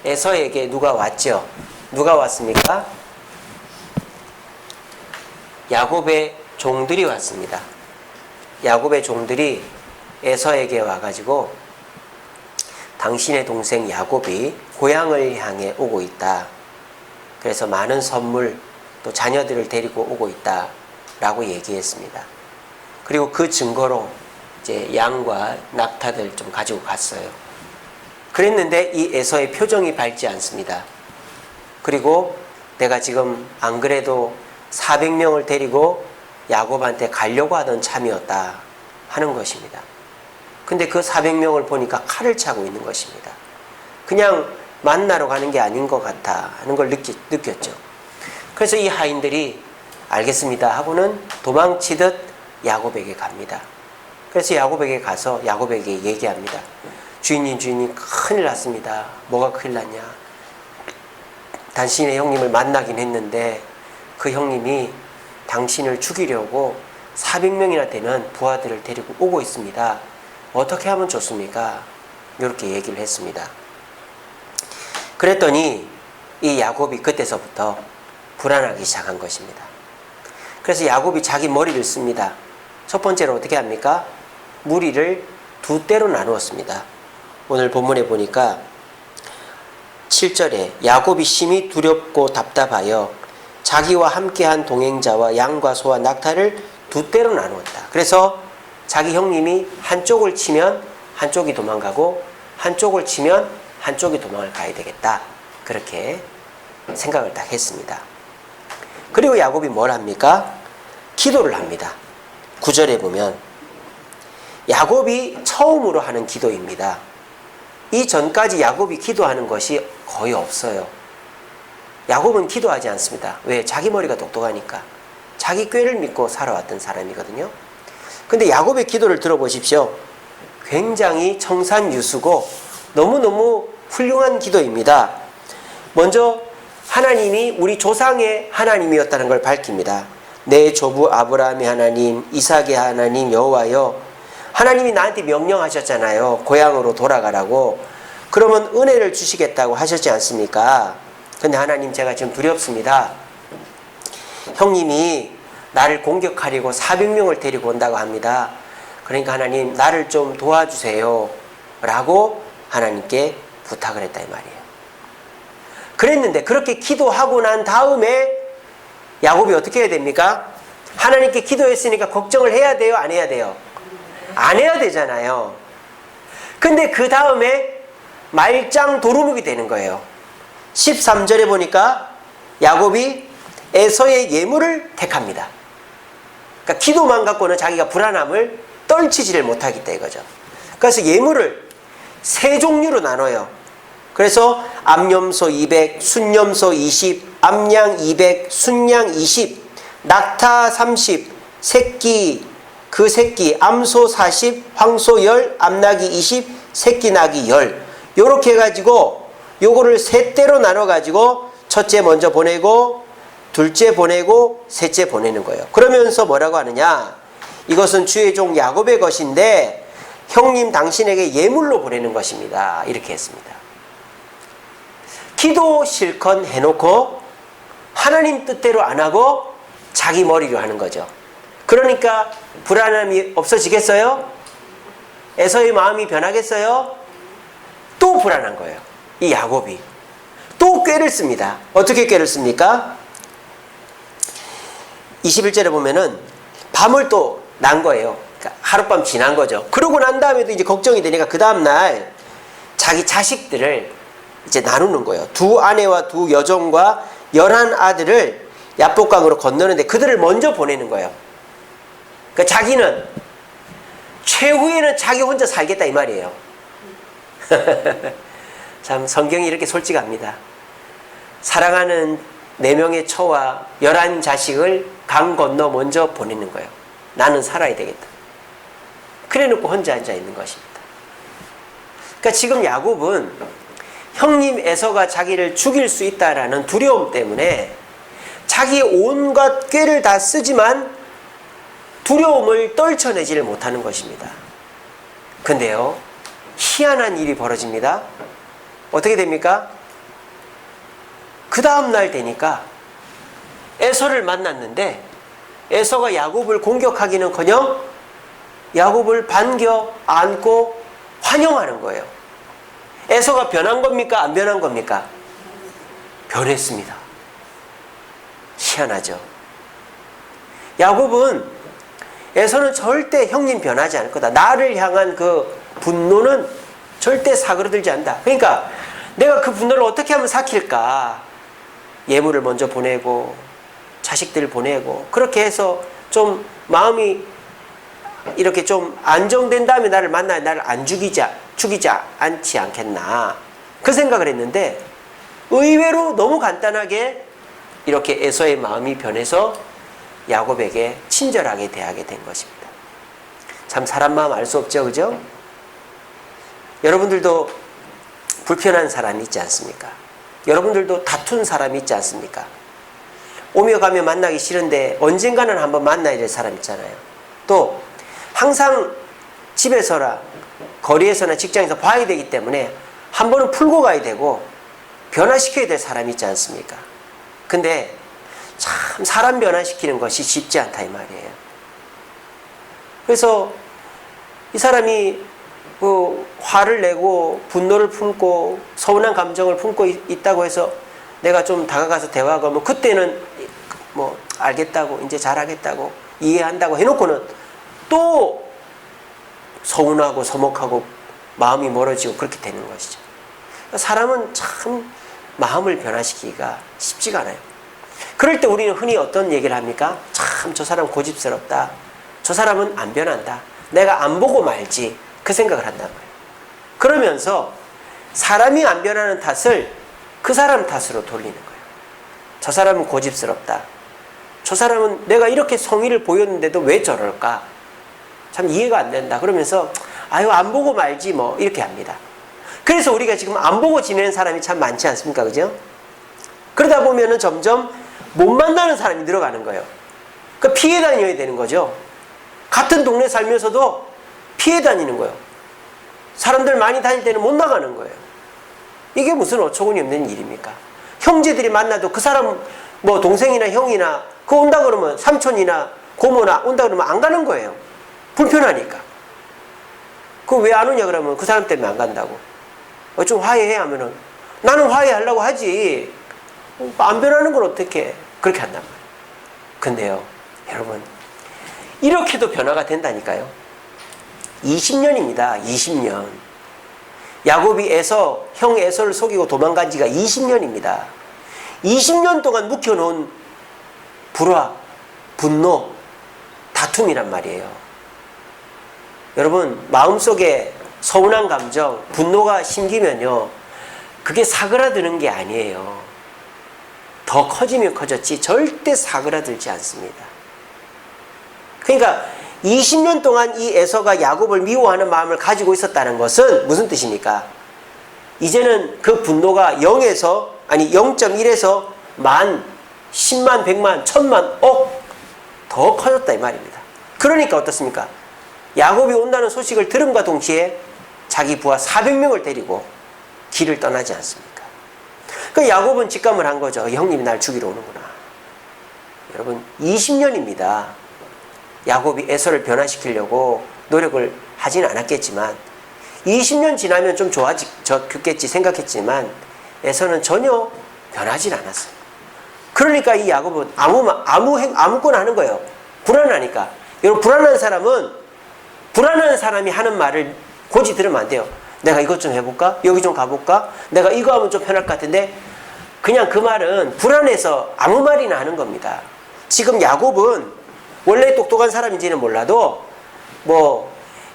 에서에게 누가 왔죠? 누가 왔습니까? 야곱의 종들이 왔습니다. 야곱의 종들이 에서에게 와가지고 당신의 동생 야곱이 고향을 향해 오고 있다. 그래서 많은 선물 또 자녀들을 데리고 오고 있다 라고 얘기했습니다. 그리고 그 증거로 이제 양과 낙타들 좀 가지고 갔어요. 그랬는데 이 에서의 표정이 밝지 않습니다. 그리고 내가 지금 안 그래도 400명을 데리고 야곱한테 가려고 하던 참이었다 하는 것입니다. 근데 그 400명을 보니까 칼을 차고 있는 것입니다. 그냥 만나러 가는 게 아닌 것 같아 하는 걸 느꼈죠. 그래서 이 하인들이 알겠습니다 하고는 도망치듯 야곱에게 갑니다. 그래서 야곱에게 가서 야곱에게 얘기합니다. 주인님 큰일 났습니다. 뭐가 큰일 났냐? 당신의 형님을 만나긴 했는데 그 형님이 당신을 죽이려고 400명이나 되는 부하들을 데리고 오고 있습니다. 어떻게 하면 좋습니까? 이렇게 얘기를 했습니다. 그랬더니 이 야곱이 그때서부터 불안하기 시작한 것입니다. 그래서 야곱이 자기 머리를 씁니다. 첫 번째로 어떻게 합니까? 무리를 두 떼로 나누었습니다. 오늘 본문에 보니까 7절에 야곱이 심히 두렵고 답답하여 자기와 함께한 동행자와 양과 소와 낙타를 두 떼로 나누었다. 그래서 자기 형님이 한쪽을 치면 한쪽이 도망가고 한쪽을 치면 한쪽이 도망을 가야 되겠다. 그렇게 생각을 딱 했습니다. 그리고 야곱이 뭘 합니까? 기도를 합니다. 9절에 보면 야곱이 처음으로 하는 기도입니다. 이 전까지 야곱이 기도하는 것이 거의 없어요. 야곱은 기도하지 않습니다. 왜? 자기 머리가 똑똑하니까. 자기 꾀를 믿고 살아왔던 사람이거든요. 근데 야곱의 기도를 들어보십시오. 굉장히 청산유수고 너무너무 훌륭한 기도입니다. 먼저 하나님이 우리 조상의 하나님이었다는 걸 밝힙니다. 내 조부 아브라함의 하나님, 이삭의 하나님 여호와여, 하나님이 나한테 명령하셨잖아요. 고향으로 돌아가라고. 그러면 은혜를 주시겠다고 하셨지 않습니까? 근데 하나님, 제가 지금 두렵습니다. 형님이 나를 공격하려고 400명을 데리고 온다고 합니다. 그러니까 하나님, 나를 좀 도와주세요 라고 하나님께 부탁을 했다 이 말이에요. 그랬는데 그렇게 기도하고 난 다음에 야곱이 어떻게 해야 됩니까? 하나님께 기도했으니까 걱정을 해야 돼요? 안 해야 돼요? 안 해야 되잖아요. 근데 그 다음에 말짱 도루묵이 되는 거예요. 13절에 보니까 야곱이 에서의 예물을 택합니다. 그러니까 기도만 갖고는 자기가 불안함을 떨치지를 못하겠다 이거죠. 그래서 예물을 세 종류로 나눠요. 그래서 암염소 200, 순염소 20, 암양 200, 순양 20, 낙타 30, 새끼, 그 새끼, 암소 40, 황소 10, 암나귀 20, 새끼 나귀 10. 요렇게 해가지고 요거를 세 대로 나눠가지고 첫째 먼저 보내고 둘째 보내고 셋째 보내는 거예요. 그러면서 뭐라고 하느냐? 이것은 주의 종 야곱의 것인데 형님 당신에게 예물로 보내는 것입니다. 이렇게 했습니다. 기도 실컷 해놓고 하나님 뜻대로 안 하고 자기 머리로 하는 거죠. 그러니까 불안함이 없어지겠어요? 에서의 마음이 변하겠어요? 또 불안한 거예요. 이 야곱이 또 꾀를 씁니다. 어떻게 꾀를 씁니까? 21절에 보면은 밤을 또 난 거예요. 그러니까 하룻밤 지난 거죠. 그러고 난 다음에도 이제 걱정이 되니까 그 다음날 자기 자식들을 이제 나누는 거예요. 두 아내와 두 여종과 11 아들을 야복강으로 건너는데 그들을 먼저 보내는 거예요. 그러니까 자기는 최후에는 자기 혼자 살겠다 이 말이에요. 참 성경이 이렇게 솔직합니다. 사랑하는 4명의 처와 11 자식을 강 건너 먼저 보내는 거예요. 나는 살아야 되겠다. 그래놓고 혼자 앉아 있는 것입니다. 그러니까 지금 야곱은 형님 에서가 자기를 죽일 수 있다라는 두려움 때문에 자기의 온갖 꾀를 다 쓰지만 두려움을 떨쳐내지를 못하는 것입니다. 근데요, 희한한 일이 벌어집니다. 어떻게 됩니까? 그 다음날 되니까 에서를 만났는데 에서가 야곱을 공격하기는커녕 야곱을 반겨 안고 환영하는 거예요. 에서가 변한 겁니까? 안 변한 겁니까? 변했습니다. 희한하죠. 야곱은 에서는 절대 형님 변하지 않을 거다. 나를 향한 그 분노는 절대 사그러들지 않는다. 그러니까 내가 그 분노를 어떻게 하면 삭힐까? 예물을 먼저 보내고 자식들 보내고 그렇게 해서 좀 마음이 이렇게 좀 안정된 다음에 나를 만나야 나를 안 죽이지 않지 않겠나 그 생각을 했는데 의외로 너무 간단하게 이렇게 에서의 마음이 변해서 야곱에게 친절하게 대하게 된 것입니다. 참 사람 마음 알 수 없죠, 그죠? 여러분들도 불편한 사람이 있지 않습니까? 여러분들도 다툰 사람이 있지 않습니까? 오며 가며 만나기 싫은데 언젠가는 한번 만나야 될 사람 있잖아요. 또 항상 집에서나 거리에서나 직장에서 봐야 되기 때문에 한 번은 풀고 가야 되고 변화시켜야 될 사람이 있지 않습니까? 근데 참 사람 변화시키는 것이 쉽지 않다 이 말이에요. 그래서 이 사람이 그 화를 내고 분노를 품고 서운한 감정을 품고 있다고 해서 내가 좀 다가가서 대화하고 하면 그때는 뭐 알겠다고 이제 잘하겠다고 이해한다고 해놓고는 또 서운하고 서먹하고 마음이 멀어지고 그렇게 되는 것이죠. 사람은 참 마음을 변화시키기가 쉽지가 않아요. 그럴 때 우리는 흔히 어떤 얘기를 합니까? 참 저 사람 고집스럽다. 저 사람은 안 변한다. 내가 안 보고 말지. 그 생각을 한단 말이에요. 그러면서 사람이 안 변하는 탓을 그 사람 탓으로 돌리는 거예요. 저 사람은 고집스럽다. 저 사람은 내가 이렇게 성의를 보였는데도 왜 저럴까? 참 이해가 안 된다. 그러면서 아유 안 보고 말지 뭐 이렇게 합니다. 그래서 우리가 지금 안 보고 지내는 사람이 참 많지 않습니까? 그죠? 그러다 보면은 점점 못 만나는 사람이 늘어가는 거예요. 그러니까 피해 다녀야 되는 거죠. 같은 동네 살면서도 피해 다니는 거예요. 사람들 많이 다닐 때는 못 나가는 거예요. 이게 무슨 어처구니 없는 일입니까? 형제들이 만나도 그 사람 뭐 동생이나 형이나 그 온다 그러면 삼촌이나 고모나 온다 그러면 안 가는 거예요. 불편하니까. 그 왜 안 오냐 그러면 그 사람 때문에 안 간다고. 좀 화해해 하면은 나는 화해하려고 하지. 안 변하는 건 어떻게 그렇게 한단 말이에요. 근데요 여러분 이렇게도 변화가 된다니까요. 20년입니다. 20년. 야곱이 형 에서를 속이고 도망간 지가 20년입니다. 20년 동안 묵혀놓은 불화, 분노, 다툼이란 말이에요. 여러분 마음속에 서운한 감정, 분노가 심기면요 그게 사그라드는 게 아니에요. 더 커지면 커졌지 절대 사그라들지 않습니다. 그러니까 20년 동안 이 에서가 야곱을 미워하는 마음을 가지고 있었다는 것은 무슨 뜻입니까? 이제는 그 분노가 0.1에서 만, 10만, 100만, 1000만, 억 더 커졌다 이 말입니다. 그러니까 어떻습니까? 야곱이 온다는 소식을 들음과 동시에 자기 부하 400명을 데리고 길을 떠나지 않습니까? 그 야곱은 직감을 한 거죠. 형님이 날 죽이러 오는구나. 여러분 20년입니다. 야곱이 에서를 변화시키려고 노력을 하진 않았겠지만 20년 지나면 좀 좋아졌겠지 생각했지만 에서는 전혀 변하진 않았어요. 그러니까 이 야곱은 아무거나 하는 거예요. 불안하니까. 여러분 불안한 사람이 하는 말을 고지 들으면 안 돼요. 내가 이것 좀 해볼까? 여기 좀 가볼까? 내가 이거 하면 좀 편할 것 같은데 그냥 그 말은 불안해서 아무 말이나 하는 겁니다. 지금 야곱은 원래 똑똑한 사람인지는 몰라도 뭐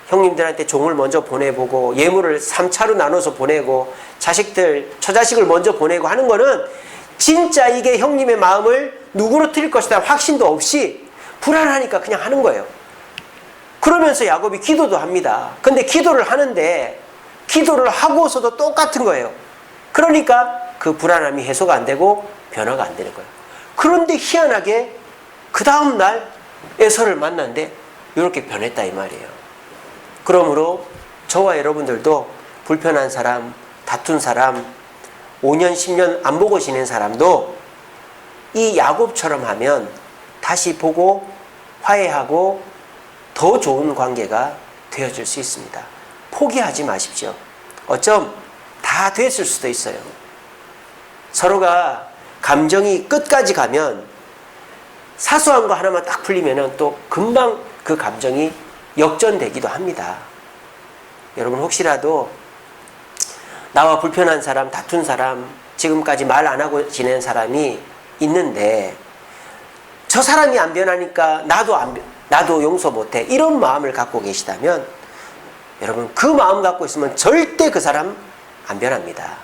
형님들한테 종을 먼저 보내보고 예물을 3차로 나눠서 보내고 자식들 처자식을 먼저 보내고 하는 거는 진짜 이게 형님의 마음을 누구로뜨릴 것이다 확신도 없이 불안하니까 그냥 하는 거예요. 그러면서 야곱이 기도도 합니다. 근데 기도를 하는데 기도를 하고서도 똑같은 거예요. 그러니까 그 불안함이 해소가 안 되고 변화가 안 되는 거예요. 그런데 희한하게 그 다음 날 에서를 만났는데 이렇게 변했다 이 말이에요. 그러므로 저와 여러분들도 불편한 사람, 다툰 사람, 5년, 10년 안 보고 지낸 사람도 이 야곱처럼 하면 다시 보고 화해하고 더 좋은 관계가 되어질 수 있습니다. 포기하지 마십시오. 어쩜 다 됐을 수도 있어요. 서로가 감정이 끝까지 가면 사소한 거 하나만 딱 풀리면 또 금방 그 감정이 역전되기도 합니다. 여러분 혹시라도 나와 불편한 사람, 다툰 사람, 지금까지 말 안 하고 지낸 사람이 있는데 저 사람이 안 변하니까 나도 용서 못해, 이런 마음을 갖고 계시다면 여러분 그 마음 갖고 있으면 절대 그 사람 안 변합니다.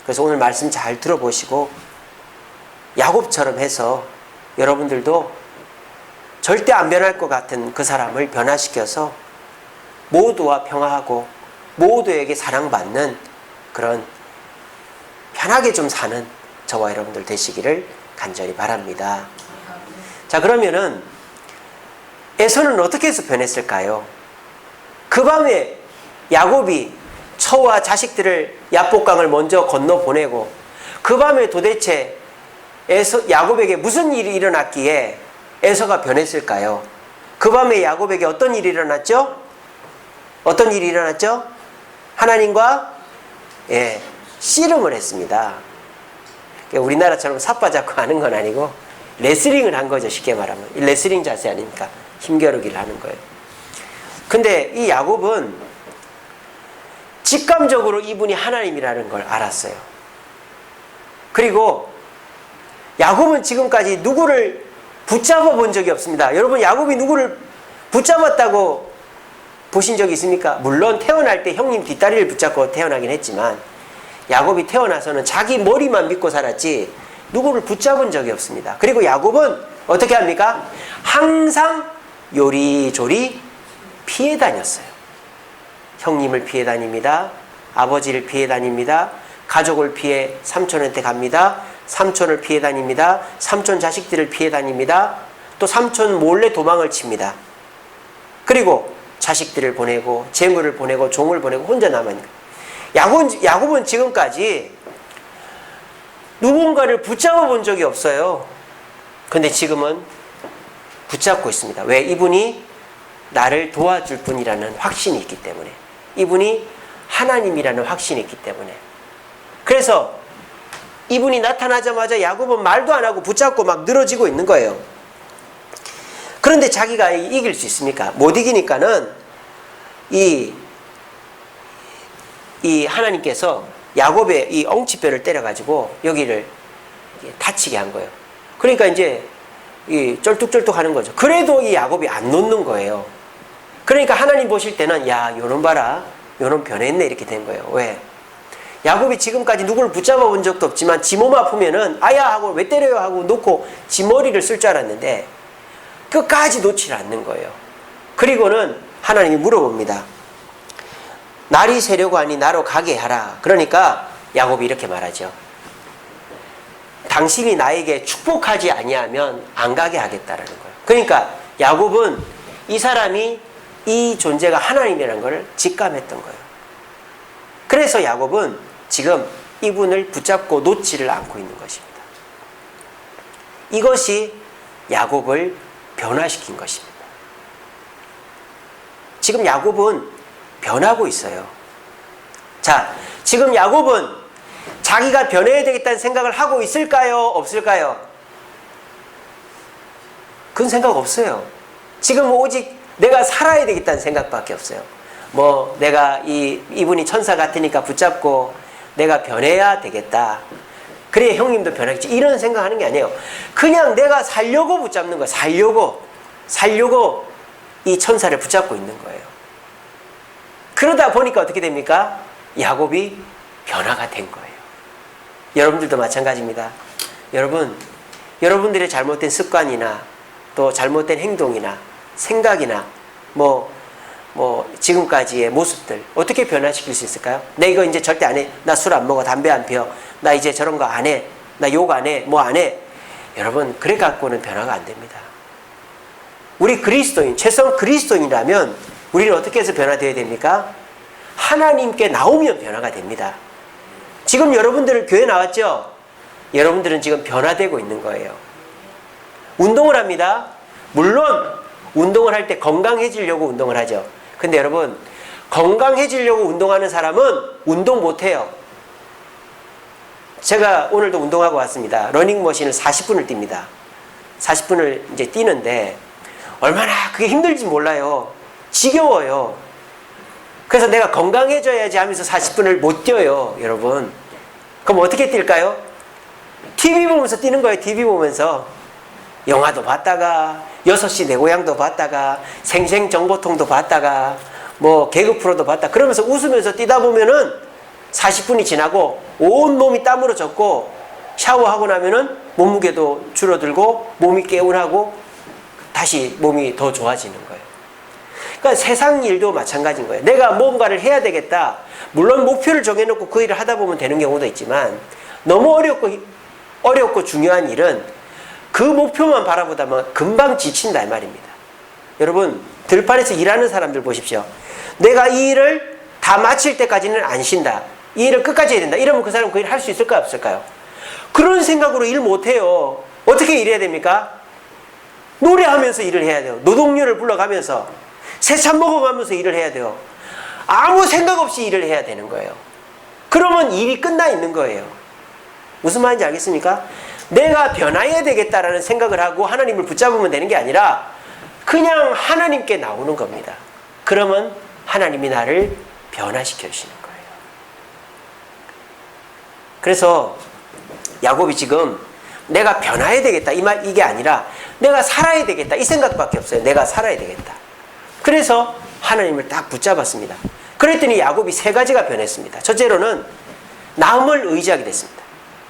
그래서 오늘 말씀 잘 들어보시고 야곱처럼 해서 여러분들도 절대 안 변할 것 같은 그 사람을 변화시켜서 모두와 평화하고 모두에게 사랑받는 그런 편하게 좀 사는 저와 여러분들 되시기를 간절히 바랍니다. 자, 그러면은 에서는 어떻게 해서 변했을까요? 그 밤에 야곱이 처와 자식들을 야복강을 먼저 건너 보내고 그 밤에 도대체 야곱에게 무슨 일이 일어났기에 에서가 변했을까요? 그 밤에 야곱에게 어떤 일이 일어났죠? 어떤 일이 일어났죠? 하나님과 씨름을 했습니다. 우리나라처럼 삿바잡고 하는 건 아니고 레슬링을 한 거죠. 쉽게 말하면 레슬링 자세 아닙니까? 힘겨루기를 하는 거예요. 근데 이 야곱은 직감적으로 이분이 하나님이라는 걸 알았어요. 그리고 야곱은 지금까지 누구를 붙잡아 본 적이 없습니다. 여러분 야곱이 누구를 붙잡았다고 보신 적이 있습니까? 물론 태어날 때 형님 뒷다리를 붙잡고 태어나긴 했지만 야곱이 태어나서는 자기 머리만 믿고 살았지 누구를 붙잡은 적이 없습니다. 그리고 야곱은 어떻게 합니까? 항상 요리조리 피해 다녔어요. 형님을 피해 다닙니다. 아버지를 피해 다닙니다. 가족을 피해 삼촌한테 갑니다. 삼촌을 피해 다닙니다. 삼촌 자식들을 피해 다닙니다. 또 삼촌 몰래 도망을 칩니다. 그리고 자식들을 보내고 재물을 보내고 종을 보내고 혼자 남아있는 거예요. 야곱은 지금까지 누군가를 붙잡아 본 적이 없어요. 근데 지금은 붙잡고 있습니다. 왜? 이분이 나를 도와줄 분이라는 확신이 있기 때문에, 이분이 하나님이라는 확신이 있기 때문에. 그래서 이분이 나타나자마자 야곱은 말도 안 하고 붙잡고 막 늘어지고 있는 거예요. 그런데 자기가 이길 수 있습니까? 못 이기니까는 이 하나님께서 야곱의 이 엉치뼈를 때려가지고 여기를 다치게 한 거예요. 그러니까 이제 이 쩔뚝쩔뚝 하는 거죠. 그래도 이 야곱이 안 놓는 거예요. 그러니까 하나님 보실 때는 야, 요놈 봐라, 요놈 변했네, 이렇게 된 거예요. 왜? 야곱이 지금까지 누구를 붙잡아 본 적도 없지만 지 몸 아프면은 아야 하고 왜 때려요 하고 놓고 지 머리를 쓸 줄 알았는데 끝까지 놓지 않는 거예요. 그리고는 하나님이 물어봅니다. 날이 새려고 하니 나로 가게 하라. 그러니까 야곱이 이렇게 말하죠. 당신이 나에게 축복하지 아니하면 안 가게 하겠다라는 거예요. 그러니까 야곱은 이 사람이 이 존재가 하나님이라는 걸 직감했던 거예요. 그래서 야곱은 지금 이분을 붙잡고 놓지를 않고 있는 것입니다. 이것이 야곱을 변화시킨 것입니다. 지금 야곱은 변하고 있어요. 자, 지금 야곱은 자기가 변해야 되겠다는 생각을 하고 있을까요? 없을까요? 그런 생각 없어요. 지금 오직 내가 살아야 되겠다는 생각밖에 없어요. 뭐 내가 이분이 천사 같으니까 붙잡고 내가 변해야 되겠다. 그래 형님도 변하겠지. 이런 생각하는 게 아니에요. 그냥 내가 살려고 붙잡는 거예요. 살려고 이 천사를 붙잡고 있는 거예요. 그러다 보니까 어떻게 됩니까? 야곱이 변화가 된 거예요. 여러분들도 마찬가지입니다. 여러분들의 잘못된 습관이나 또 잘못된 행동이나 생각이나 뭐 지금까지의 모습들 어떻게 변화시킬 수 있을까요? 나 이거 이제 절대 안 해. 나 술 안 먹어. 담배 안 피워. 나 이제 저런 거 안 해. 나 욕 안 해. 뭐 안 해. 여러분 그래 갖고는 변화가 안 됩니다. 우리 그리스도인, 최소한 그리스도인이라면 우리는 어떻게 해서 변화되어야 됩니까? 하나님께 나오면 변화가 됩니다. 지금 여러분들 교회 나왔죠? 여러분들은 지금 변화되고 있는 거예요. 운동을 합니다. 물론 운동을 할 때 건강해지려고 운동을 하죠. 근데 여러분, 건강해지려고 운동하는 사람은 운동 못해요. 제가 오늘도 운동하고 왔습니다. 러닝머신을 40분을 뜁니다. 40분을 이제 뛰는데 얼마나 그게 힘들지 몰라요. 지겨워요. 그래서 내가 건강해져야지 하면서 40분을 못 뛰어요, 여러분. 그럼 어떻게 뛸까요? TV 보면서 뛰는 거예요, TV 보면서. 영화도 봤다가, 6시 내 고향도 봤다가, 생생정보통도 봤다가, 뭐 개그 프로도 봤다. 그러면서 웃으면서 뛰다 보면은 40분이 지나고 온 몸이 땀으로 젖고 샤워하고 나면은 몸무게도 줄어들고 몸이 개운하고 다시 몸이 더 좋아지는 거예요. 그러니까 세상 일도 마찬가지인 거예요. 내가 뭔가를 해야 되겠다. 물론 목표를 정해놓고 그 일을 하다 보면 되는 경우도 있지만 너무 어렵고 중요한 일은 그 목표만 바라보다 보면 금방 지친다 이 말입니다. 여러분, 들판에서 일하는 사람들 보십시오. 내가 이 일을 다 마칠 때까지는 안 쉰다. 이 일을 끝까지 해야 된다. 이러면 그 사람은 그 일을 할 수 있을까요? 없을까요? 그런 생각으로 일 못해요. 어떻게 일해야 됩니까? 노래하면서 일을 해야 돼요. 노동요를 불러가면서 새참 먹어가면서 일을 해야 돼요. 아무 생각 없이 일을 해야 되는 거예요. 그러면 일이 끝나 있는 거예요. 무슨 말인지 알겠습니까? 내가 변화해야 되겠다라는 생각을 하고 하나님을 붙잡으면 되는 게 아니라 그냥 하나님께 나오는 겁니다. 그러면 하나님이 나를 변화시켜 주시는 거예요. 그래서 야곱이 지금 내가 변화해야 되겠다 이게 아니라 내가 살아야 되겠다 이 생각밖에 없어요. 내가 살아야 되겠다. 그래서 하나님을 딱 붙잡았습니다. 그랬더니 야곱이 3가지가 변했습니다. 첫째로는 남을 의지하게 됐습니다.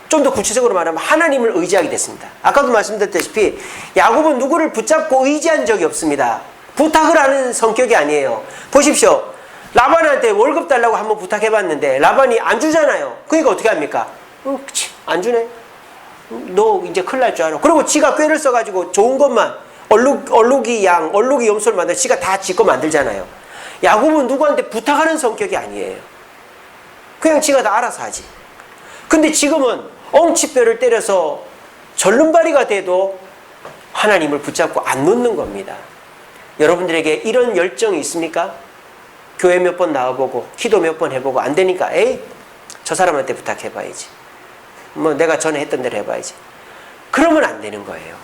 좀 더 구체적으로 말하면 하나님을 의지하게 됐습니다. 아까도 말씀드렸다시피 야곱은 누구를 붙잡고 의지한 적이 없습니다. 부탁을 하는 성격이 아니에요. 보십시오. 라반한테 월급 달라고 한번 부탁해봤는데 라반이 안 주잖아요. 그러니까 어떻게 합니까? 안 주네. 너 이제 큰일 날 줄 알아. 그리고 지가 꾀를 써가지고 좋은 것만 얼룩이 염소를 만들어 지가 다 지 거 만들잖아요. 야곱은 누구한테 부탁하는 성격이 아니에요. 그냥 지가 다 알아서 하지. 근데 지금은 엉치뼈를 때려서 절름발이가 돼도 하나님을 붙잡고 안 놓는 겁니다. 여러분들에게 이런 열정이 있습니까? 교회 몇 번 나와보고 기도 몇 번 해보고 안 되니까 에이 저 사람한테 부탁해봐야지. 뭐 내가 전에 했던 대로 해봐야지. 그러면 안 되는 거예요.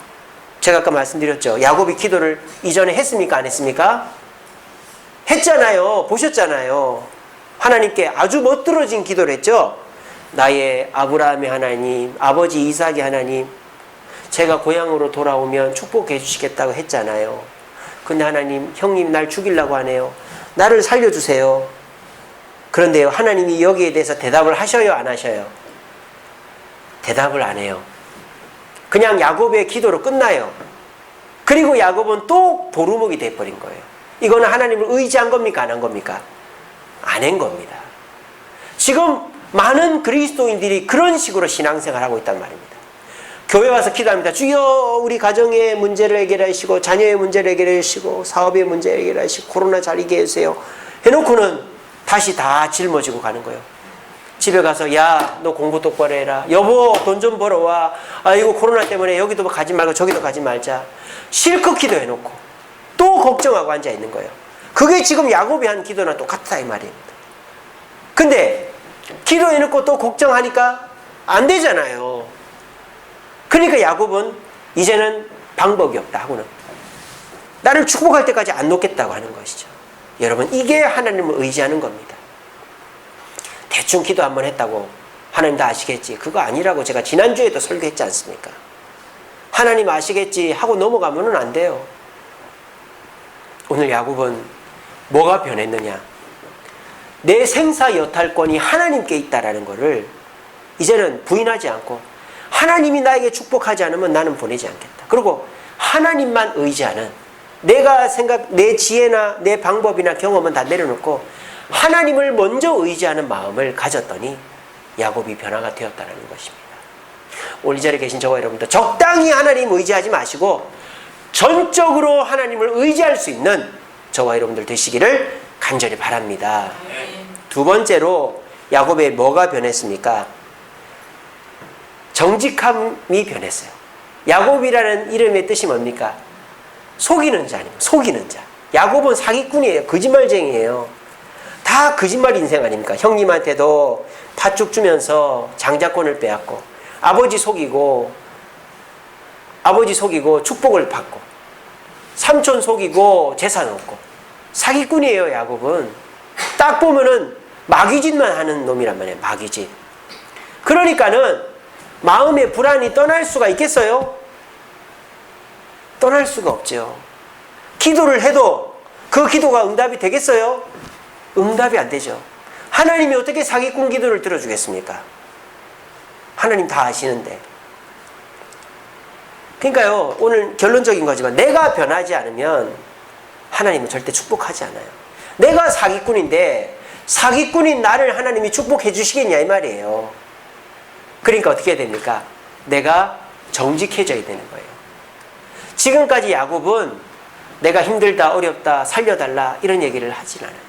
제가 아까 말씀드렸죠. 야곱이 기도를 이전에 했습니까? 안 했습니까? 했잖아요. 보셨잖아요. 하나님께 아주 멋들어진 기도를 했죠. 나의 아브라함의 하나님, 아버지 이삭의 하나님, 제가 고향으로 돌아오면 축복해 주시겠다고 했잖아요. 근데 하나님, 형님 날 죽이려고 하네요. 나를 살려주세요. 그런데요, 하나님이 여기에 대해서 대답을 하셔요, 안 하셔요? 대답을 안 해요. 그냥 야곱의 기도로 끝나요. 그리고 야곱은 또 보루묵이 돼버린 거예요. 이거는 하나님을 의지한 겁니까? 안 한 겁니까? 안 한 겁니다. 지금 많은 그리스도인들이 그런 식으로 신앙생활을 하고 있단 말입니다. 교회 와서 기도합니다. 주여 우리 가정의 문제를 해결하시고 자녀의 문제를 해결하시고 사업의 문제를 해결하시고 코로나 잘 이기게 해주세요. 해놓고는 다시 다 짊어지고 가는 거예요. 집에 가서 야 너 공부 똑바로 해라. 여보 돈 좀 벌어와. 아이고 코로나 때문에 여기도 가지 말고 저기도 가지 말자. 실컷 기도해놓고 또 걱정하고 앉아있는 거예요. 그게 지금 야곱이 한 기도나 똑같다 이 말입니다. 근데 기도해놓고 또 걱정하니까 안 되잖아요. 그러니까 야곱은 이제는 방법이 없다 하고는 나를 축복할 때까지 안 놓겠다고 하는 것이죠. 여러분 이게 하나님을 의지하는 겁니다. 대충 기도 한번 했다고 하나님 다 아시겠지. 그거 아니라고 제가 지난주에도 설교했지 않습니까? 하나님 아시겠지 하고 넘어가면 안 돼요. 오늘 야곱은 뭐가 변했느냐? 내 생사 여탈권이 하나님께 있다라는 것을 이제는 부인하지 않고 하나님이 나에게 축복하지 않으면 나는 보내지 않겠다. 그리고 하나님만 의지하는 내 지혜나 내 방법이나 경험은 다 내려놓고 하나님을 먼저 의지하는 마음을 가졌더니 야곱이 변화가 되었다는 것입니다. 오늘 이 자리에 계신 저와 여러분들 적당히 하나님 의지하지 마시고 전적으로 하나님을 의지할 수 있는 저와 여러분들 되시기를 간절히 바랍니다. 두 번째로 야곱의 뭐가 변했습니까? 정직함이 변했어요. 야곱이라는 이름의 뜻이 뭡니까? 속이는 자입니다. 속이는 자. 야곱은 사기꾼이에요. 거짓말쟁이에요. 다 거짓말 인생 아닙니까? 형님한테도 팥죽 주면서 장자권을 빼앗고 아버지 속이고 축복을 받고 삼촌 속이고 재산 얻고 사기꾼이에요. 야곱은 딱 보면은 마귀짓만 하는 놈이란 말이에요. 마귀짓. 그러니까는 마음의 불안이 떠날 수가 있겠어요? 떠날 수가 없죠. 기도를 해도 그 기도가 응답이 되겠어요? 응답이 안 되죠. 하나님이 어떻게 사기꾼 기도를 들어주겠습니까? 하나님 다 아시는데. 그러니까요, 오늘 결론적인 거지만 내가 변하지 않으면 하나님은 절대 축복하지 않아요. 내가 사기꾼인데 사기꾼인 나를 하나님이 축복해 주시겠냐 이 말이에요. 그러니까 어떻게 해야 됩니까? 내가 정직해져야 되는 거예요. 지금까지 야곱은 내가 힘들다, 어렵다, 살려달라 이런 얘기를 하진 않아요.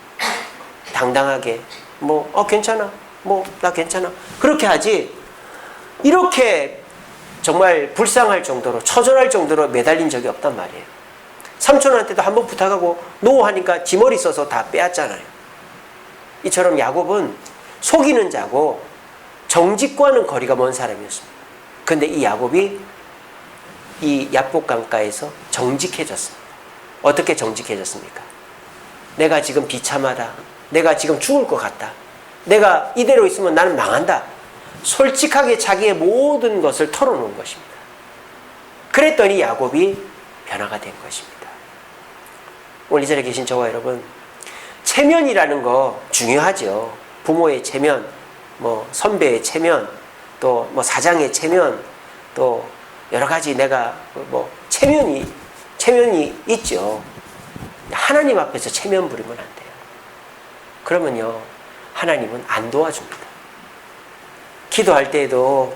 당당하게 괜찮아, 나 괜찮아 그렇게 하지, 이렇게 정말 불쌍할 정도로 처절할 정도로 매달린 적이 없단 말이에요. 삼촌한테도 한번 부탁하고 노하니까 지 머리 써서 다 빼앗잖아요. 이처럼 야곱은 속이는 자고 정직과는 거리가 먼 사람이었습니다. 근데 이 야곱이 이 야복 강가에서 정직해졌습니다. 어떻게 정직해졌습니까? 내가 지금 비참하다, 내가 지금 죽을 것 같다, 내가 이대로 있으면 나는 망한다, 솔직하게 자기의 모든 것을 털어놓은 것입니다. 그랬더니 야곱이 변화가 된 것입니다. 오늘 이 자리에 계신 저와 여러분, 체면이라는 거 중요하죠. 부모의 체면, 선배의 체면, 또 사장의 체면, 또 여러 가지 내가 체면이 있죠. 하나님 앞에서 체면 부리면 안 돼요. 그러면요, 하나님은 안 도와줍니다. 기도할 때에도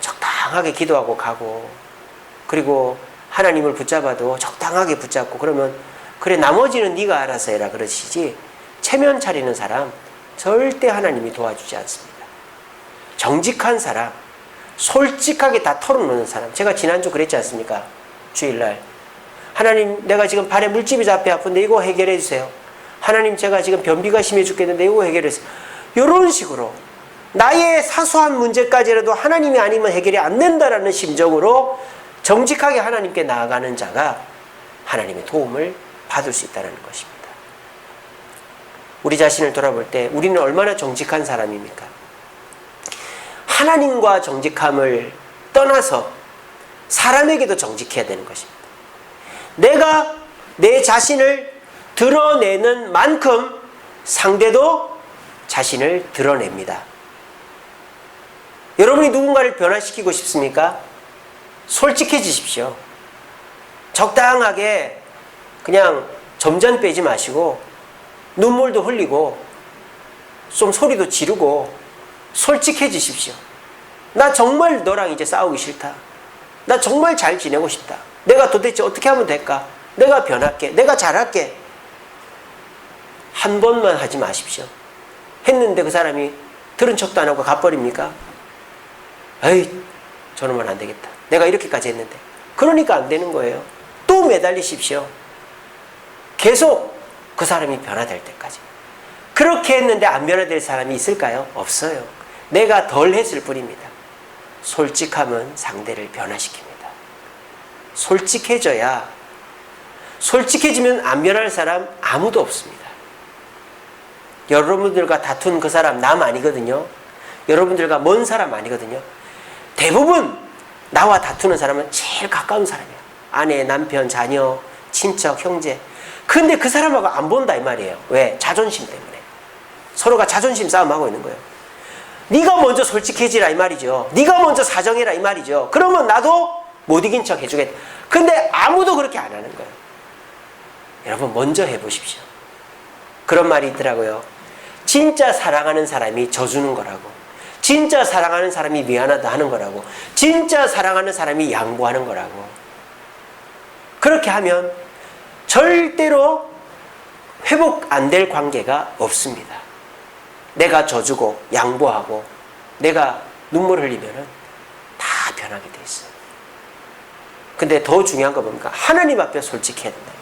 적당하게 기도하고 가고, 그리고 하나님을 붙잡아도 적당하게 붙잡고, 그러면 그래 나머지는 네가 알아서 해라 그러시지, 체면 차리는 사람 절대 하나님이 도와주지 않습니다. 정직한 사람, 솔직하게 다 털어놓는 사람. 제가 지난주 그랬지 않습니까? 주일날 하나님, 내가 지금 발에 물집이 잡혀 아픈데 이거 해결해 주세요. 하나님, 제가 지금 변비가 심해 죽겠는데 이거 해결해 주세요. 이런 식으로 나의 사소한 문제까지라도 하나님이 아니면 해결이 안 된다라는 심정으로 정직하게 하나님께 나아가는 자가 하나님의 도움을 받을 수 있다는 것입니다. 우리 자신을 돌아볼 때 우리는 얼마나 정직한 사람입니까? 하나님과 정직함을 떠나서 사람에게도 정직해야 되는 것입니다. 내가 내 자신을 드러내는 만큼 상대도 자신을 드러냅니다. 여러분이 누군가를 변화시키고 싶습니까? 솔직해지십시오. 적당하게 그냥 점잖 빼지 마시고 눈물도 흘리고 좀 소리도 지르고 솔직해지십시오. 나 정말 너랑 이제 싸우기 싫다. 나 정말 잘 지내고 싶다. 내가 도대체 어떻게 하면 될까? 내가 변할게. 내가 잘할게. 한 번만 하지 마십시오. 했는데 그 사람이 들은 척도 안 하고 가버립니까? 에이, 저놈은 안 되겠다. 내가 이렇게까지 했는데. 그러니까 안 되는 거예요. 또 매달리십시오. 계속 그 사람이 변화될 때까지. 그렇게 했는데 안 변화될 사람이 있을까요? 없어요. 내가 덜 했을 뿐입니다. 솔직함은 상대를 변화시킵니다. 솔직해지면 안 변할 사람 아무도 없습니다. 여러분들과 다툰 그 사람 남 아니거든요. 여러분들과 먼 사람 아니거든요. 대부분 나와 다투는 사람은 제일 가까운 사람이에요. 아내, 남편, 자녀, 친척, 형제. 근데 그 사람하고 안 본다 이 말이에요. 왜? 자존심 때문에. 서로가 자존심 싸움하고 있는 거예요. 네가 먼저 솔직해지라 이 말이죠. 네가 먼저 사정해라 이 말이죠. 그러면 나도 못 이긴 척 해주겠다. 근데 아무도 그렇게 안 하는 거예요. 여러분 먼저 해보십시오. 그런 말이 있더라고요. 진짜 사랑하는 사람이 져주는 거라고, 진짜 사랑하는 사람이 미안하다 하는 거라고, 진짜 사랑하는 사람이 양보하는 거라고. 그렇게 하면 절대로 회복 안 될 관계가 없습니다. 내가 져주고 양보하고 내가 눈물 흘리면은 다 변하게 돼 있어요. 근데 더 중요한 건 뭡니까? 하나님 앞에 솔직해야 된다.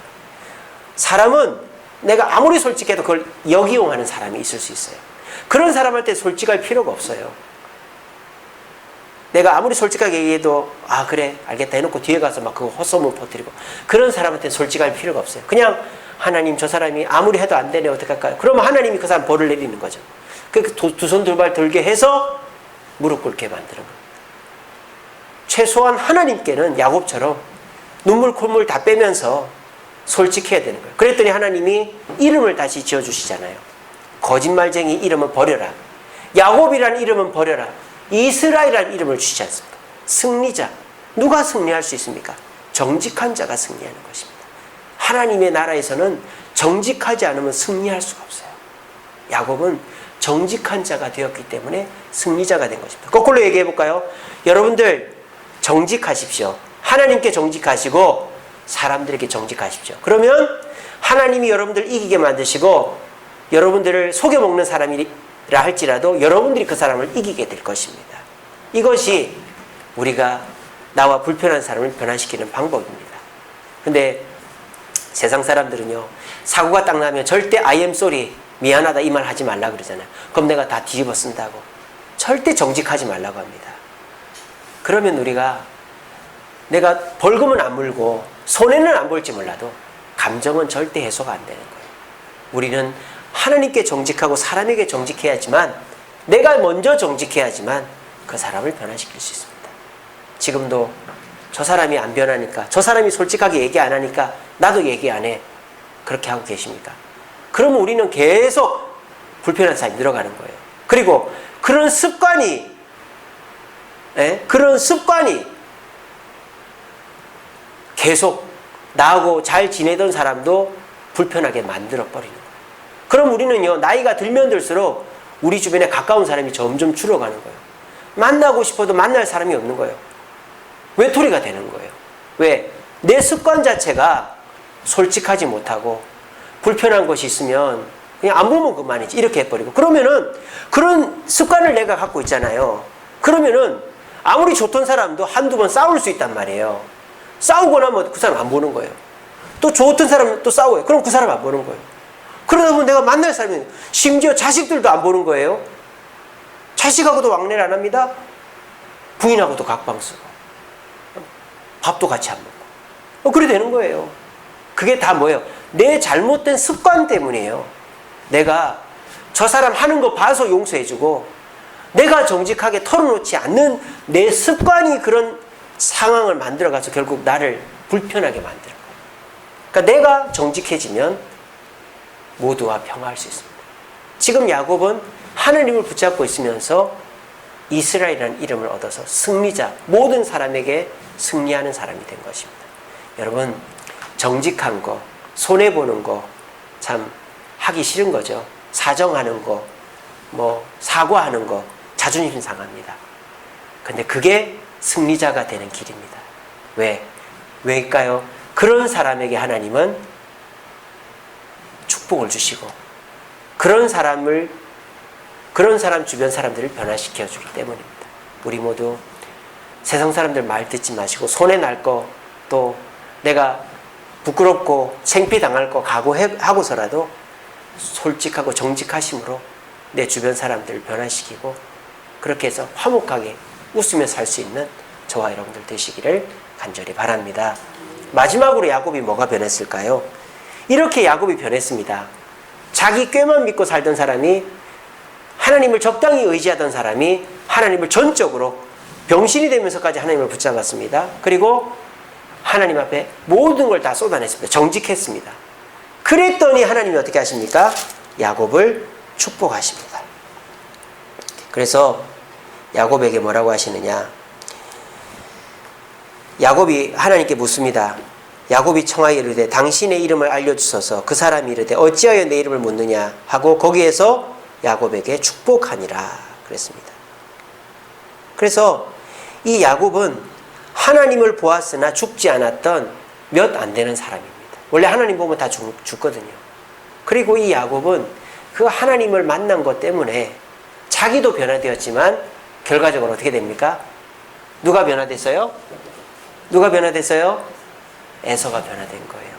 사람은 내가 아무리 솔직해도 그걸 역이용하는 사람이 있을 수 있어요. 그런 사람한테 솔직할 필요가 없어요. 내가 아무리 솔직하게 얘기해도 아 그래 알겠다 해놓고 뒤에 가서 막 그거 헛소문 퍼뜨리고 그런 사람한테 솔직할 필요가 없어요. 그냥 하나님 저 사람이 아무리 해도 안 되네 어떡할까요? 그러면 하나님이 그 사람 벌을 내리는 거죠. 두 손 두 발 들게 해서 무릎 꿇게 만드는 겁니다. 최소한 하나님께는 야곱처럼 눈물 콧물 다 빼면서 솔직해야 되는 거예요. 그랬더니 하나님이 이름을 다시 지어주시잖아요. 거짓말쟁이 이름은 버려라. 야곱이라는 이름은 버려라. 이스라엘이라는 이름을 주시지 않습니까? 승리자. 누가 승리할 수 있습니까? 정직한 자가 승리하는 것입니다. 하나님의 나라에서는 정직하지 않으면 승리할 수가 없어요. 야곱은 정직한 자가 되었기 때문에 승리자가 된 것입니다. 거꾸로 얘기해 볼까요? 여러분들 정직하십시오. 하나님께 정직하시고 사람들에게 정직하십시오. 그러면 하나님이 여러분들 이기게 만드시고 여러분들을 속여먹는 사람이라 할지라도 여러분들이 그 사람을 이기게 될 것입니다. 이것이 우리가 나와 불편한 사람을 변화시키는 방법입니다. 근데 세상 사람들은요, 사고가 딱 나면 절대 I am sorry, 미안하다 이 말 하지 말라 그러잖아요. 그럼 내가 다 뒤집어 쓴다고. 절대 정직하지 말라고 합니다. 그러면 우리가 내가 벌금은 안 물고 손해는 안 볼지 몰라도 감정은 절대 해소가 안 되는 거예요. 우리는 하나님께 정직하고 사람에게 정직해야지만 내가 먼저 정직해야지만 그 사람을 변화시킬 수 있습니다. 지금도 저 사람이 안 변하니까 저 사람이 솔직하게 얘기 안 하니까 나도 얘기 안 해. 그렇게 하고 계십니까? 그러면 우리는 계속 불편한 사람이 늘어가는 거예요. 그리고 그런 습관이 계속 나하고 잘 지내던 사람도 불편하게 만들어버리는 거예요. 그럼 우리는요, 나이가 들면 들수록 우리 주변에 가까운 사람이 점점 줄어가는 거예요. 만나고 싶어도 만날 사람이 없는 거예요. 외톨이가 되는 거예요. 왜? 내 습관 자체가 솔직하지 못하고 불편한 것이 있으면 그냥 안 보면 그만이지 이렇게 해버리고 그러면은 그런 습관을 내가 갖고 있잖아요. 그러면은 아무리 좋던 사람도 한두 번 싸울 수 있단 말이에요. 싸우고 나면 그 사람 안 보는 거예요. 또 좋던 사람은 또 싸워요. 그럼 그 사람 안 보는 거예요. 그러다 보면 내가 만날 사람이 심지어 자식들도 안 보는 거예요. 자식하고도 왕래를 안 합니다. 부인하고도 각방 쓰고 밥도 같이 안 먹고 그래 되는 거예요. 그게 다 뭐예요? 내 잘못된 습관 때문이에요. 내가 저 사람 하는 거 봐서 용서해주고 내가 정직하게 털어놓지 않는 내 습관이 그런 상황을 만들어가서 결국 나를 불편하게 만드는 거예요. 그러니까 내가 정직해지면 모두와 평화할 수 있습니다. 지금 야곱은 하나님을 붙잡고 있으면서 이스라엘이라는 이름을 얻어서 승리자, 모든 사람에게 승리하는 사람이 된 것입니다. 여러분, 정직한 거, 손해보는 거 참 하기 싫은 거죠. 사정하는 거, 사과하는 거 자존심 상합니다. 근데 그게 승리자가 되는 길입니다. 왜일까요? 그런 사람에게 하나님은 축복을 주시고 그런 사람 주변 사람들을 변화시켜 주기 때문입니다. 우리 모두 세상 사람들 말 듣지 마시고 손해 날 거 또 내가 부끄럽고 창피당할 거 각오하고서라도 솔직하고 정직하심으로 내 주변 사람들을 변화시키고 그렇게 해서 화목하게 웃으며 살 수 있는 저와 여러분들 되시기를 간절히 바랍니다. 마지막으로 야곱이 뭐가 변했을까요? 이렇게 야곱이 변했습니다. 자기 꾀만 믿고 살던 사람이 하나님을 적당히 의지하던 사람이 하나님을 전적으로 병신이 되면서까지 하나님을 붙잡았습니다. 그리고 하나님 앞에 모든 걸 다 쏟아냈습니다. 정직했습니다. 그랬더니 하나님이 어떻게 하십니까? 야곱을 축복하십니다. 그래서 야곱에게 뭐라고 하시느냐? 야곱이 하나님께 묻습니다. 야곱이 청하여 이르되 당신의 이름을 알려주소서. 그 사람이 이르되 어찌하여 내 이름을 묻느냐 하고 거기에서 야곱에게 축복하니라 그랬습니다. 그래서 이 야곱은 하나님을 보았으나 죽지 않았던 몇 안 되는 사람입니다. 원래 하나님 보면 다 죽거든요. 그리고 이 야곱은 그 하나님을 만난 것 때문에 자기도 변화되었지만 결과적으로 어떻게 됩니까? 누가 변화됐어요? 누가 변화됐어요? 에서가 변화된 거예요.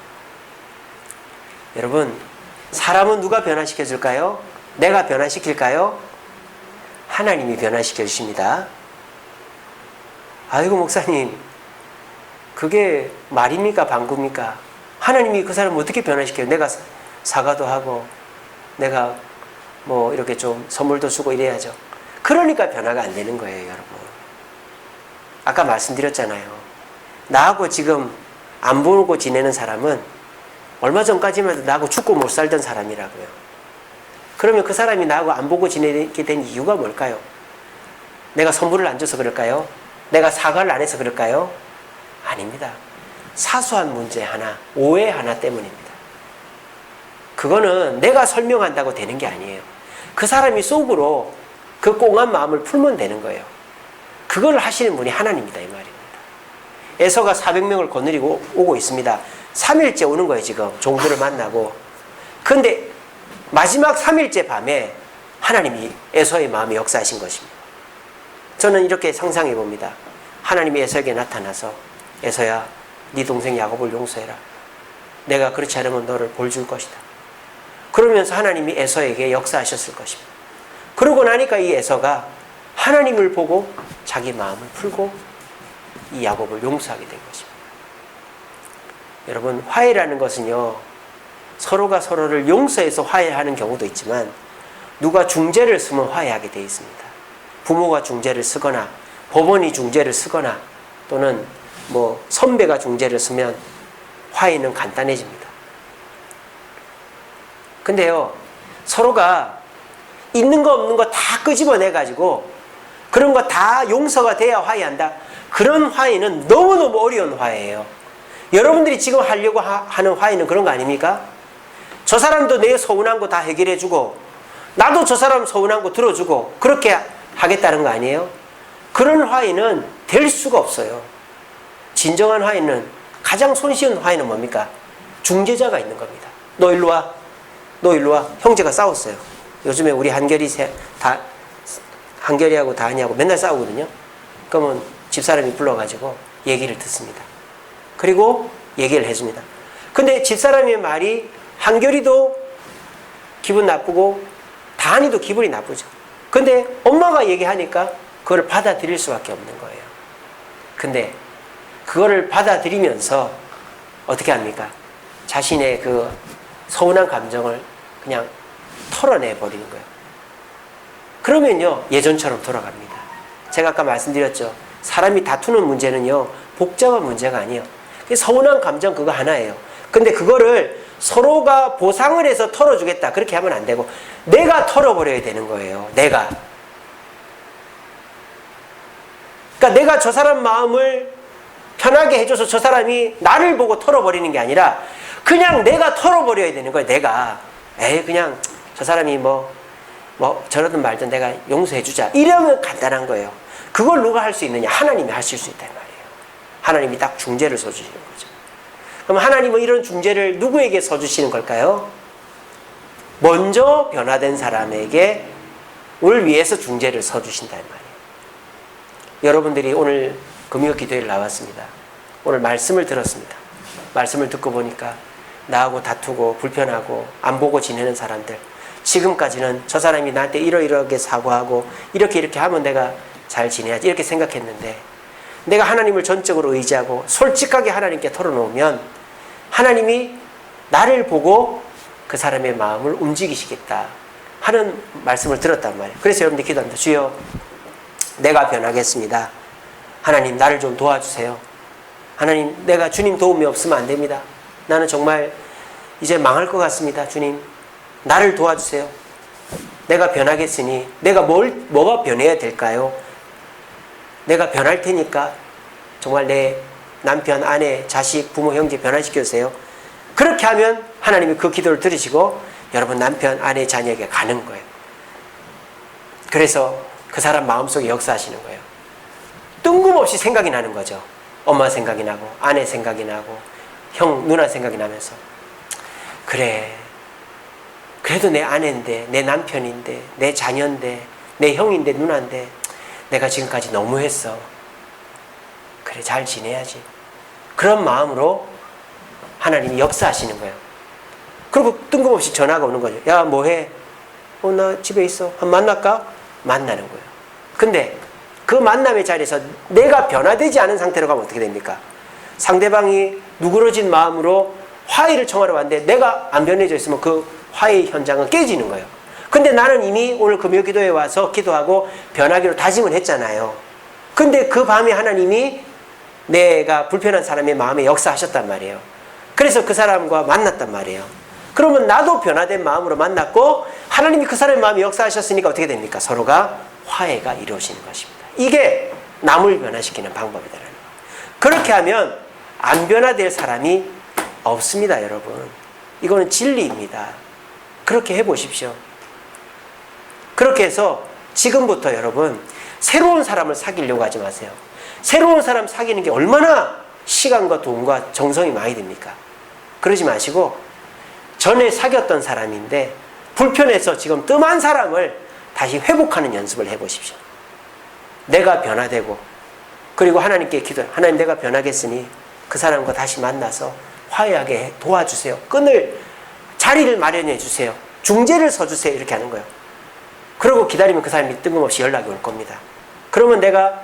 여러분, 사람은 누가 변화시켜 줄까요? 내가 변화시킬까요? 하나님이 변화시켜 주십니다. 아이고 목사님, 그게 말입니까 방구입니까? 하나님이 그 사람을 어떻게 변화시켜요? 내가 사과도 하고 내가 뭐 이렇게 좀 선물도 주고 이래야죠. 그러니까 변화가 안 되는 거예요, 여러분. 아까 말씀드렸잖아요. 나하고 지금 안 보고 지내는 사람은 얼마 전까지만 해도 나하고 죽고 못 살던 사람이라고요. 그러면 그 사람이 나하고 안 보고 지내게 된 이유가 뭘까요? 내가 선물을 안 줘서 그럴까요? 내가 사과를 안 해서 그럴까요? 아닙니다. 사소한 문제 하나, 오해 하나 때문입니다. 그거는 내가 설명한다고 되는 게 아니에요. 그 사람이 속으로 그 꽁한 마음을 풀면 되는 거예요. 그걸 하시는 분이 하나님이다 이 말입니다. 에서가 400명을 거느리고 오고 있습니다. 3일째 오는 거예요 지금. 종들을 만나고. 그런데 마지막 3일째 밤에 하나님이 에서의 마음에 역사하신 것입니다. 저는 이렇게 상상해 봅니다. 하나님이 에서에게 나타나서 에서야 네 동생 야곱을 용서해라. 내가 그렇지 않으면 너를 벌 줄 것이다. 그러면서 하나님이 에서에게 역사하셨을 것입니다. 그러고 나니까 이 에서가 하나님을 보고 자기 마음을 풀고 이 야곱을 용서하게 된 것입니다. 여러분, 화해라는 것은요, 서로가 서로를 용서해서 화해하는 경우도 있지만 누가 중재를 쓰면 화해하게 되어 있습니다. 부모가 중재를 쓰거나 법원이 중재를 쓰거나 또는 뭐 선배가 중재를 쓰면 화해는 간단해집니다. 근데요, 서로가 있는 거 없는 거 다 끄집어내 가지고 그런 거 다 용서가 돼야 화해한다. 그런 화해는 너무너무 어려운 화해예요. 여러분들이 지금 하려고 하는 화해는 그런 거 아닙니까? 저 사람도 내 서운한 거 다 해결해 주고 나도 저 사람 서운한 거 들어주고 그렇게 하겠다는 거 아니에요? 그런 화해는 될 수가 없어요. 진정한 화해는, 가장 손쉬운 화해는 뭡니까? 중재자가 있는 겁니다. 너 일로 와. 너 일로 와. 형제가 싸웠어요. 요즘에 우리 한결이하고 다한이하고 맨날 싸우거든요. 그러면 집사람이 불러가지고 얘기를 듣습니다. 그리고 얘기를 해줍니다. 근데 집사람의 말이 한결이도 기분 나쁘고 다한이도 기분이 나쁘죠. 근데 엄마가 얘기하니까 그걸 받아들일 수밖에 없는 거예요. 근데 그거를 받아들이면서 어떻게 합니까? 자신의 그 서운한 감정을 그냥 털어내버리는 거예요. 그러면요, 예전처럼 돌아갑니다. 제가 아까 말씀드렸죠. 사람이 다투는 문제는요, 복잡한 문제가 아니에요. 서운한 감정 그거 하나예요. 근데 그거를 서로가 보상을 해서 털어주겠다. 그렇게 하면 안 되고, 내가 털어버려야 되는 거예요. 내가. 그러니까 내가 저 사람 마음을 편하게 해줘서 저 사람이 나를 보고 털어버리는 게 아니라 그냥 내가 털어버려야 되는 거예요. 내가. 그냥 저 사람이 뭐 저러든 말든 내가 용서해주자. 이러면 간단한 거예요. 그걸 누가 할 수 있느냐? 하나님이 하실 수 있단 말이에요. 하나님이 딱 중재를 서주시는 거죠. 그럼 하나님은 이런 중재를 누구에게 서주시는 걸까요? 먼저 변화된 사람에게 을 위해서 중재를 서주신단 말이에요. 여러분들이 오늘 금요 기도회를 나왔습니다. 오늘 말씀을 들었습니다. 말씀을 듣고 보니까 나하고 다투고 불편하고 안 보고 지내는 사람들, 지금까지는 저 사람이 나한테 이러이러하게 사과하고 이렇게 하면 내가 잘 지내야지 이렇게 생각했는데, 내가 하나님을 전적으로 의지하고 솔직하게 하나님께 털어놓으면 하나님이 나를 보고 그 사람의 마음을 움직이시겠다 하는 말씀을 들었단 말이에요. 그래서 여러분들 기도합니다. 주여, 내가 변하겠습니다. 하나님, 나를 좀 도와주세요. 하나님, 내가 주님 도움이 없으면 안 됩니다. 나는 정말 이제 망할 것 같습니다. 주님, 나를 도와주세요. 내가 변하겠으니 내가 뭐가 변해야 될까요? 내가 변할 테니까 정말 내 남편, 아내, 자식, 부모, 형제 변화시켜주세요. 그렇게 하면 하나님이 그 기도를 들으시고 여러분 남편, 아내, 자녀에게 가는 거예요. 그래서 그 사람 마음속에 역사하시는 거예요. 뜬금없이 생각이 나는 거죠. 엄마 생각이 나고 아내 생각이 나고 형, 누나 생각이 나면서, 그래, 그래도 내 아내인데, 내 남편인데, 내 자녀인데, 내 형인데, 누나인데 내가 지금까지 너무했어. 그래, 잘 지내야지. 그런 마음으로 하나님이 역사하시는 거예요. 그리고 뜬금없이 전화가 오는 거죠. 야, 뭐해? 나 집에 있어. 한번 만날까? 만나는 거예요. 근데 그 만남의 자리에서 내가 변화되지 않은 상태로 가면 어떻게 됩니까? 상대방이 누그러진 마음으로 화해를 청하러 왔는데 내가 안 변해져 있으면 그 화해 현장은 깨지는 거예요. 근데 나는 이미 오늘 금요기도에 와서 기도하고 변하기로 다짐을 했잖아요. 근데 그 밤에 하나님이 내가 불편한 사람의 마음에 역사하셨단 말이에요. 그래서 그 사람과 만났단 말이에요. 그러면 나도 변화된 마음으로 만났고 하나님이 그 사람의 마음에 역사하셨으니까 어떻게 됩니까? 서로가 화해가 이루어지는 것입니다. 이게 남을 변화시키는 방법이다라는 거예요. 그렇게 하면 안 변화될 사람이 없습니다, 여러분. 이거는 진리입니다. 그렇게 해보십시오. 그렇게 해서 지금부터 여러분 새로운 사람을 사귀려고 하지 마세요. 새로운 사람 사귀는 게 얼마나 시간과 돈과 정성이 많이 듭니까? 그러지 마시고 전에 사귀었던 사람인데 불편해서 지금 뜸한 사람을 다시 회복하는 연습을 해보십시오. 내가 변화되고 그리고 하나님께 기도해. 하나님, 내가 변하겠으니 그 사람과 다시 만나서 화해하게 도와주세요. 끈을 자리를 마련해 주세요. 중재를 서주세요. 이렇게 하는 거예요. 그러고 기다리면 그 사람이 뜬금없이 연락이 올 겁니다. 그러면 내가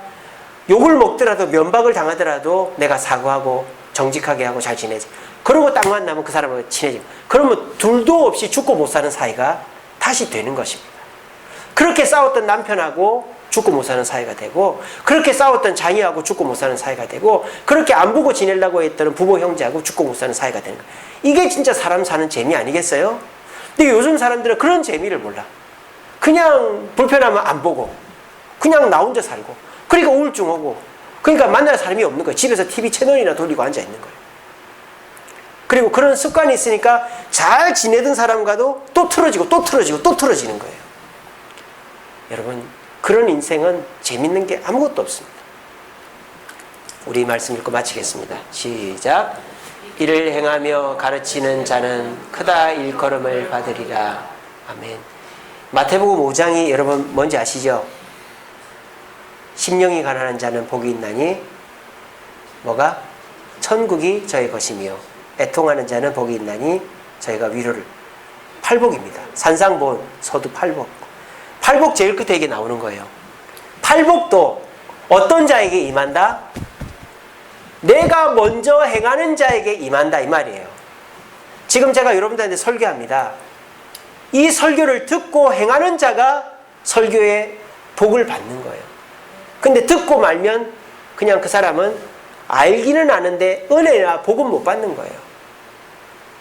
욕을 먹더라도 면박을 당하더라도 내가 사과하고 정직하게 하고 잘 지내지. 그러고 딱 만나면 그 사람하고 친해지고. 그러면 둘도 없이 죽고 못 사는 사이가 다시 되는 것입니다. 그렇게 싸웠던 남편하고 죽고 못 사는 사이가 되고, 그렇게 싸웠던 자녀하고 죽고 못 사는 사이가 되고, 그렇게 안 보고 지내려고 했던 부모 형제하고 죽고 못 사는 사이가 되는 거예요. 이게 진짜 사람 사는 재미 아니겠어요? 근데 요즘 사람들은 그런 재미를 몰라. 그냥 불편하면 안 보고 그냥 나 혼자 살고, 그러니까 우울증 오고, 그러니까 만날 사람이 없는 거예요. 집에서 TV 채널이나 돌리고 앉아 있는 거예요. 그리고 그런 습관이 있으니까 잘 지내던 사람과도 또 틀어지고 또 틀어지고 또 틀어지는 거예요. 여러분, 그런 인생은 재밌는 게 아무것도 없습니다. 우리 말씀 읽고 마치겠습니다. 시작. 이를 행하며 가르치는 자는 크다 일컬음을 받으리라. 아멘. 마태복음 5장이 여러분 뭔지 아시죠? 심령이 가난한 자는 복이 있나니 뭐가? 천국이 저의 것이며 애통하는 자는 복이 있나니 저희가 위로를. 팔복입니다. 산상본 서두 팔복. 팔복 제일 끝에 이게 나오는 거예요. 팔복도 어떤 자에게 임한다? 내가 먼저 행하는 자에게 임한다 이 말이에요. 지금 제가 여러분들한테 설교합니다. 이 설교를 듣고 행하는 자가 설교의 복을 받는 거예요. 근데 듣고 말면 그냥 그 사람은 알기는 아는데 은혜나 복은 못 받는 거예요.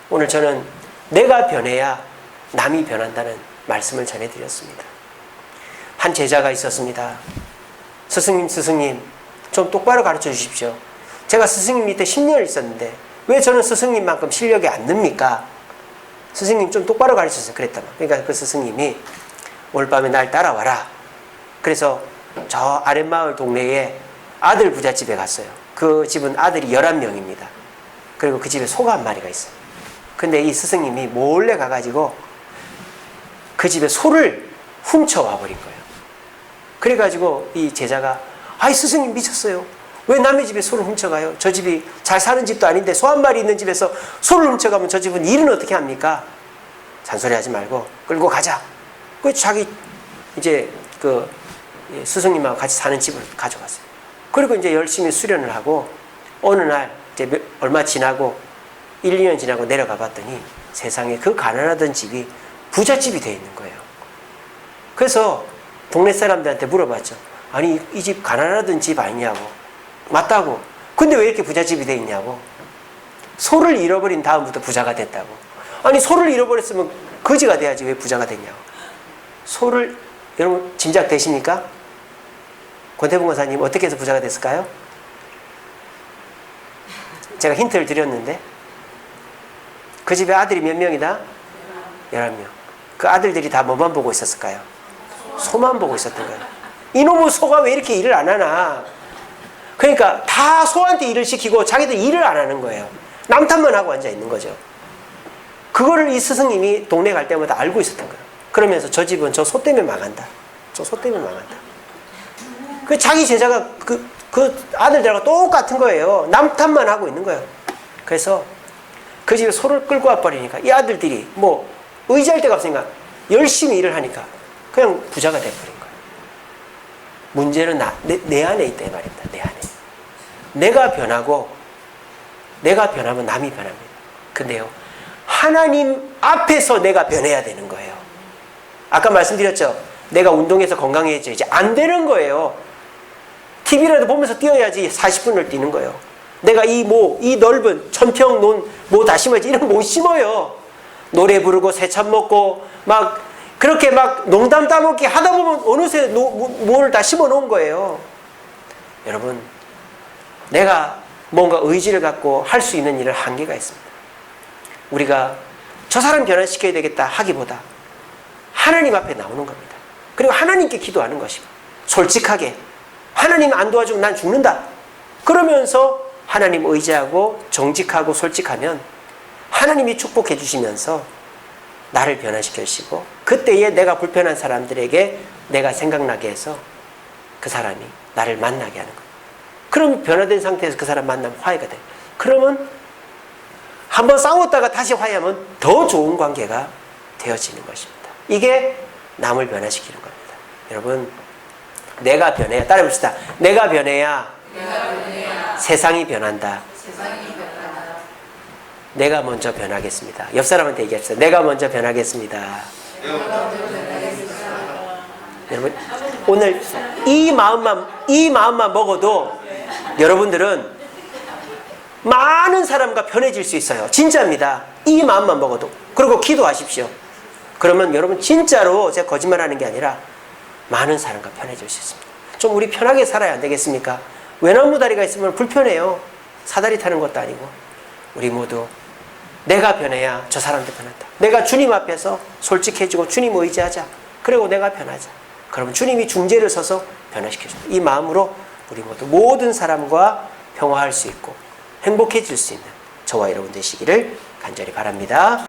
오늘 저는 내가 변해야 남이 변한다는 말씀을 전해드렸습니다. 한 제자가 있었습니다. 스승님 좀 똑바로 가르쳐 주십시오. 제가 스승님 밑에 10년을 있었는데 왜 저는 스승님만큼 실력이 안 늡니까? 스승님 좀 똑바로 가르쳐주세요. 그랬단 말이에요. 그러니까 그 스승님이 오늘 밤에 날 따라와라. 그래서 저 아랫마을 동네에 아들 부잣집에 갔어요. 그 집은 아들이 11명입니다. 그리고 그 집에 소가 한 마리가 있어요. 근데 이 스승님이 몰래 가가지고 그 집에 소를 훔쳐와 버린 거예요. 그래가지고 이 제자가, 아이 스승님 미쳤어요. 왜 남의 집에 소를 훔쳐가요? 저 집이 잘 사는 집도 아닌데 소 한 마리 있는 집에서 소를 훔쳐가면 저 집은 일은 어떻게 합니까? 잔소리하지 말고 끌고 가자. 그 자기 이제 그 스승님하고 같이 사는 집을 가져갔어요. 그리고 이제 열심히 수련을 하고 어느 날 이제 얼마 지나고 1, 2년 지나고 내려가 봤더니 세상에 그 가난하던 집이 부잣집이 되어 있는 거예요. 그래서 동네 사람들한테 물어봤죠. 아니 이 집 가난하던 집 아니냐고. 맞다고. 근데 왜 이렇게 부잣집이 되어 있냐고. 소를 잃어버린 다음부터 부자가 됐다고. 아니 소를 잃어버렸으면 거지가 돼야지 왜 부자가 됐냐고. 소를 여러분 짐작 되십니까? 권태봉 권사님 어떻게 해서 부자가 됐을까요? 제가 힌트를 드렸는데 그 집에 아들이 몇 명이다? 11명. 그 아들들이 다 뭐만 보고 있었을까요? 소만 보고 있었던 거예요. 이놈의 소가 왜 이렇게 일을 안 하나. 그러니까 다 소한테 일을 시키고 자기들 일을 안 하는 거예요. 남탓만 하고 앉아 있는 거죠. 그 그거를 이 스승님이 동네 갈 때마다 알고 있었던 거예요. 그러면서 저 집은 저 소 때문에 망한다. 저 소 때문에 망한다. 그 자기 제자가 그 아들들하고 똑같은 거예요. 남 탓만 하고 있는 거예요. 그래서 그 집에 소를 끌고 와버리니까 이 아들들이 뭐 의지할 데가 없으니까 열심히 일을 하니까 그냥 부자가 돼버린 거예요. 문제는 내 안에 있다 이 말입니다. 내 안에. 내가 변하고 내가 변하면 남이 변합니다. 근데요, 하나님 앞에서 내가 변해야 되는 거예요. 아까 말씀드렸죠. 내가 운동해서 건강해져야지. 안 되는 거예요. TV라도 보면서 뛰어야지 40분을 뛰는 거예요. 내가 이 넓은 천평 논 다 심어야지. 이런 거 못 심어요. 노래 부르고 새참 먹고 막 그렇게 막 농담 따먹기 하다 보면 어느새 뭐를 다 심어 놓은 거예요. 여러분, 내가 뭔가 의지를 갖고 할 수 있는 일을 한계가 있습니다. 우리가 저 사람 변화시켜야 되겠다 하기보다 하나님 앞에 나오는 겁니다. 그리고 하나님께 기도하는 것이고 솔직하게 하나님 안 도와주면 난 죽는다. 그러면서 하나님 의지하고 정직하고 솔직하면 하나님이 축복해 주시면서 나를 변화시켜 주시고 그때에 내가 불편한 사람들에게 내가 생각나게 해서 그 사람이 나를 만나게 하는 거예요. 그럼 변화된 상태에서 그 사람 만나면 화해가 돼요. 그러면 한번 싸웠다가 다시 화해하면 더 좋은 관계가 되어지는 것입니다. 이게 남을 변화시키는 겁니다. 여러분, 내가 변해야, 따라해봅시다. 내가 변해야 세상이 변한다. 내가 먼저 변하겠습니다. 옆 사람한테 얘기합시다. 내가 먼저 변하겠습니다. 여러분, 오늘 이 마음만 먹어도 여러분들은 많은 사람과 편해질 수 있어요. 진짜입니다. 이 마음만 먹어도. 그리고 기도하십시오. 그러면 여러분 진짜로 제가 거짓말하는 게 아니라 많은 사람과 편해질 수 있습니다. 좀 우리 편하게 살아야 안 되겠습니까? 외나무 다리가 있으면 불편해요. 사다리 타는 것도 아니고. 우리 모두 내가 변해야 저 사람도 변한다. 내가 주님 앞에서 솔직해지고 주님 의지하자. 그리고 내가 변하자. 그러면 주님이 중재를 서서 변화시켜줍니다. 이 마음으로 우리 모두 모든 사람과 평화할 수 있고 행복해질 수 있는 저와 여러분 되시기를 간절히 바랍니다.